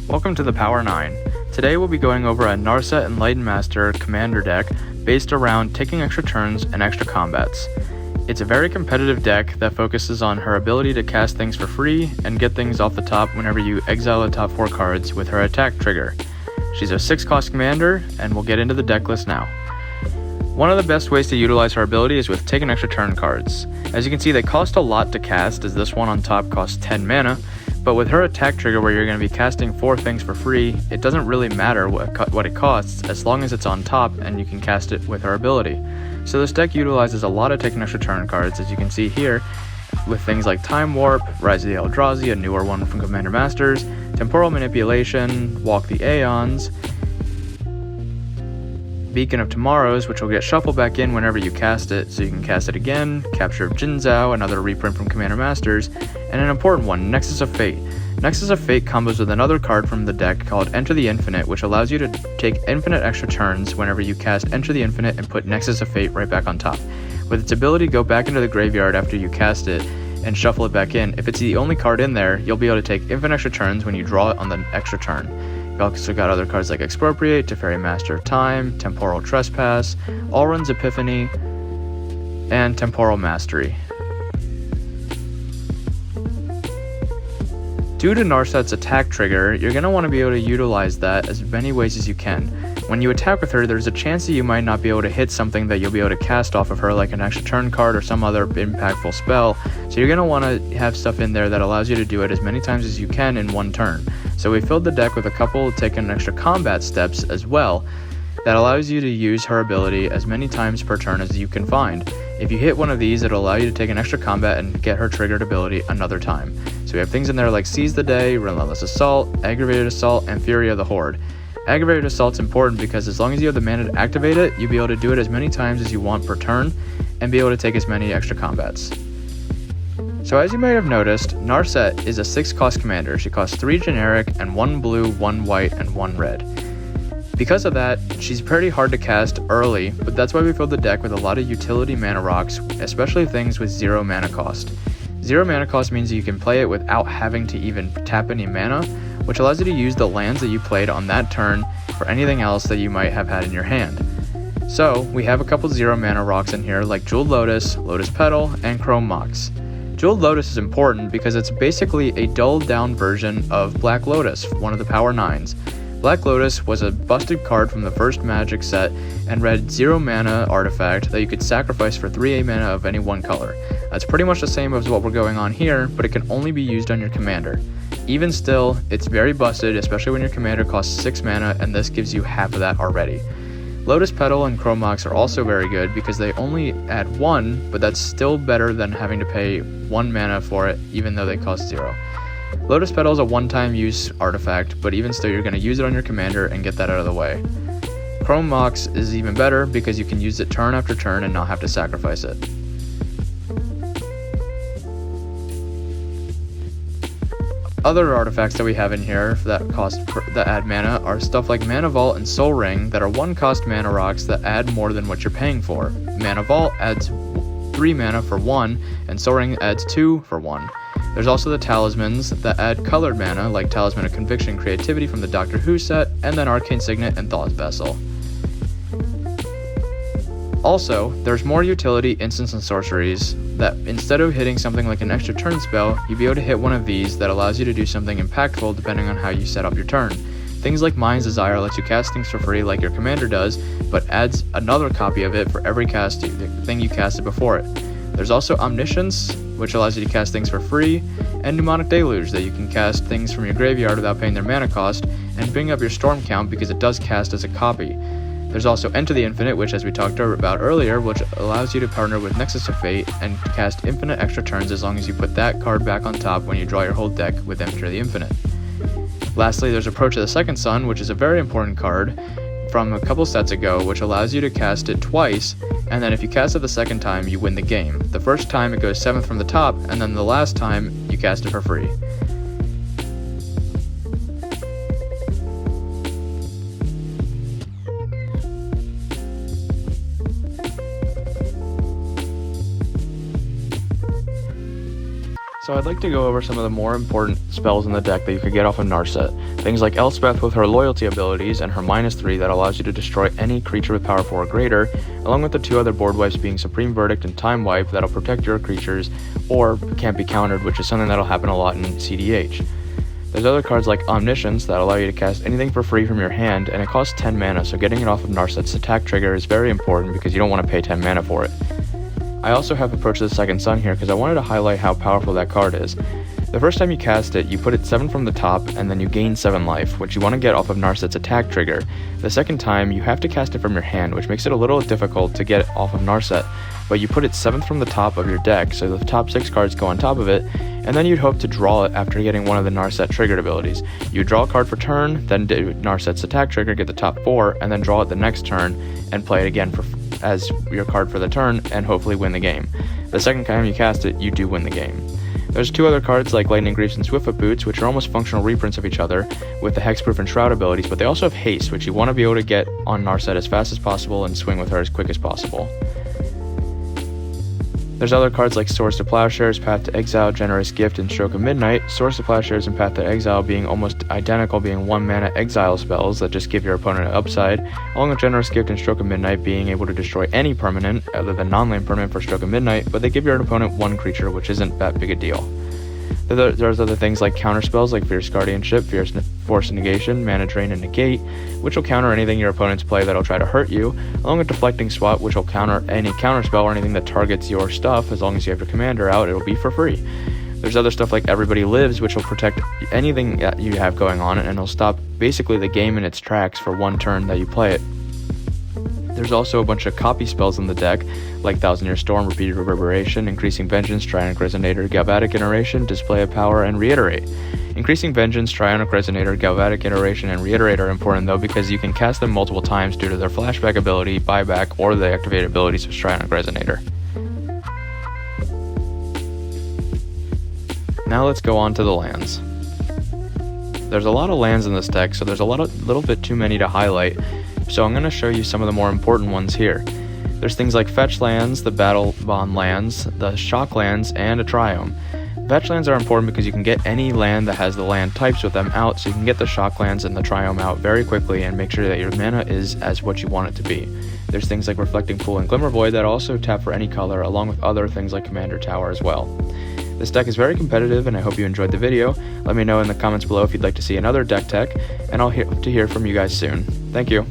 Welcome to the Power 9. Today we'll be going over a Narset Enlightened Master commander deck based around taking extra turns and extra combats. It's a very competitive deck that focuses on her ability to cast things for free and get things off the top whenever you exile the top 4 cards with her attack trigger. She's a 6-cost commander, and we'll get into the deck list now. One of the best ways to utilize her ability is with take an extra turn cards. As you can see, they cost a lot to cast, as this one on top costs 10 mana, but with her attack trigger where you're going to be casting 4 things for free, it doesn't really matter what it costs as long as it's on top and you can cast it with her ability. So this deck utilizes a lot of take an extra turn cards, as you can see here, with things like Time Warp, Rise of the Eldrazi, a newer one from Commander Masters, Temporal Manipulation, Walk the Aeons, Beacon of Tomorrows, which will get shuffled back in whenever you cast it, so you can cast it again, Capture of Jinzhou, another reprint from Commander Masters, and an important one, Nexus of Fate. Nexus of Fate combos with another card from the deck called Enter the Infinite, which allows you to take infinite extra turns whenever you cast Enter the Infinite and put Nexus of Fate right back on top. With its ability to go back into the graveyard after you cast it and shuffle it back in, if it's the only card in there, you'll be able to take infinite extra turns when you draw it on the extra turn. You've also got other cards like Expropriate, Teferi Master of Time, Temporal Trespass, Alrund's Epiphany, and Temporal Mastery. Due to Narset's attack trigger, you're going to want to be able to utilize that as many ways as you can. When you attack with her, there's a chance that you might not be able to hit something that you'll be able to cast off of her, like an extra turn card or some other impactful spell, so you're going to want to have stuff in there that allows you to do it as many times as you can in one turn. So we filled the deck with a couple taking extra combat steps as well, that allows you to use her ability as many times per turn as you can find. If you hit one of these, it'll allow you to take an extra combat and get her triggered ability another time. So we have things in there like Seize the Day, Relentless Assault, Aggravated Assault, and Fury of the Horde. Aggravated Assault's important because as long as you have the mana to activate it, you'll be able to do it as many times as you want per turn, and be able to take as many extra combats. So as you might have noticed, Narset is a 6-cost commander. She costs 3 generic and 1 blue, 1 white, and 1 red. Because of that, she's pretty hard to cast early, but that's why we filled the deck with a lot of utility mana rocks, especially things with 0 mana cost. 0 mana cost means you can play it without having to even tap any mana, which allows you to use the lands that you played on that turn for anything else that you might have had in your hand. So, we have a couple 0 mana rocks in here like Jeweled Lotus, Lotus Petal, and Chrome Mox. Jeweled Lotus is important because it's basically a dulled down version of Black Lotus, one of the Power 9s. Black Lotus was a busted card from the first Magic set and read 0 mana artifact that you could sacrifice for 3 mana of any one color. That's pretty much the same as what we're going on here, but it can only be used on your commander. Even still, it's very busted, especially when your commander costs 6 mana and this gives you half of that already. Lotus Petal and Chrome Mox are also very good because they only add 1, but that's still better than having to pay 1 mana for it, even though they cost 0. Lotus Petal is a one-time use artifact, but even still you're going to use it on your commander and get that out of the way. Chrome Mox is even better because you can use it turn after turn and not have to sacrifice it. Other artifacts that we have in here that add mana are stuff like Mana Vault and Soul Ring that are 1-cost mana rocks that add more than what you're paying for. Mana Vault adds 3 mana for 1, and Soul Ring adds 2 for 1. There's also the Talismans that add colored mana, like Talisman of Conviction and Creativity from the Doctor Who set, and then Arcane Signet and Thought Vessel. Also, there's more utility instants and sorceries that instead of hitting something like an extra turn spell, you'll be able to hit one of these that allows you to do something impactful depending on how you set up your turn. Things like Mind's Desire lets you cast things for free like your commander does, but adds another copy of it for every thing you casted before it. There's also Omniscience, which allows you to cast things for free, and Mnemonic Deluge, that you can cast things from your graveyard without paying their mana cost, and bring up your storm count because it does cast as a copy. There's also Enter the Infinite, which as we talked about earlier, which allows you to partner with Nexus of Fate and cast infinite extra turns as long as you put that card back on top when you draw your whole deck with Enter the Infinite. Lastly, there's Approach of the Second Sun, which is a very important card from a couple sets ago, which allows you to cast it twice, and then if you cast it the second time, you win the game. The first time it goes 7th from the top, and then the last time you cast it for free. So I'd like to go over some of the more important spells in the deck that you could get off of Narset. Things like Elspeth with her loyalty abilities and her -3 that allows you to destroy any creature with power 4 or greater, along with the 2 other board wipes being Supreme Verdict and Time Wipe that'll protect your creatures or can't be countered, which is something that'll happen a lot in CDH. There's other cards like Omniscience that allow you to cast anything for free from your hand, and it costs 10 mana, so getting it off of Narset's attack trigger is very important because you don't want to pay 10 mana for it. I also have Approach of the Second Sun here because I wanted to highlight how powerful that card is. The first time you cast it, you put it 7 from the top, and then you gain 7 life, which you want to get off of Narset's attack trigger. The second time, you have to cast it from your hand, which makes it a little difficult to get off of Narset, but you put it 7th from the top of your deck, so the top 6 cards go on top of it, and then you'd hope to draw it after getting one of the Narset triggered abilities. You draw a card for turn, then do Narset's attack trigger, get the top 4, and then draw it the next turn, and play it again as your card for the turn, and hopefully win the game. The second time you cast it, you do win the game. There's 2 other cards like Lightning Greaves and Swiftfoot Boots, which are almost functional reprints of each other with the Hexproof and Shroud abilities, but they also have Haste, which you want to be able to get on Narset as fast as possible and swing with her as quick as possible. There's other cards like Swords to Plowshares, Path to Exile, Generous Gift, and Stroke of Midnight. Swords to Plowshares and Path to Exile being almost identical, being 1 mana exile spells that just give your opponent an upside, along with Generous Gift and Stroke of Midnight being able to destroy any permanent other than non-land permanent for Stroke of Midnight, but they give your opponent 1 creature, which isn't that big a deal. There's other things like counter spells like Fierce Guardianship, Force Negation, Mana Drain, and Negate, which will counter anything your opponents play that'll try to hurt you, along with Deflecting Swat, which will counter any counter spell or anything that targets your stuff. As long as you have your commander out, it'll be for free. There's other stuff like Everybody Lives, which will protect anything that you have going on, and it'll stop basically the game in its tracks for 1 turn that you play it. There's also a bunch of copy spells in the deck, like Thousand Year Storm, Repeated Reverberation, Increasing Vengeance, Trionic Resonator, Galvanic Iteration, Display of Power, and Reiterate. Increasing Vengeance, Trionic Resonator, Galvanic Iteration, and Reiterate are important though because you can cast them multiple times due to their flashback ability, buyback, or the activated abilities of Trionic Resonator. Now let's go on to the lands. There's a lot of lands in this deck, so there's a little bit too many to highlight. So I'm going to show you some of the more important ones here. There's things like Fetch lands, the Battle Bond lands, the Shock lands, and a Triome. Fetch lands are important because you can get any land that has the land types with them out, so you can get the Shock lands and the Triome out very quickly and make sure that your mana is as what you want it to be. There's things like Reflecting Pool and Glimmer Void that also tap for any color, along with other things like Commander Tower as well. This deck is very competitive, and I hope you enjoyed the video. Let me know in the comments below if you'd like to see another deck tech, and I'll hope to hear from you guys soon. Thank you.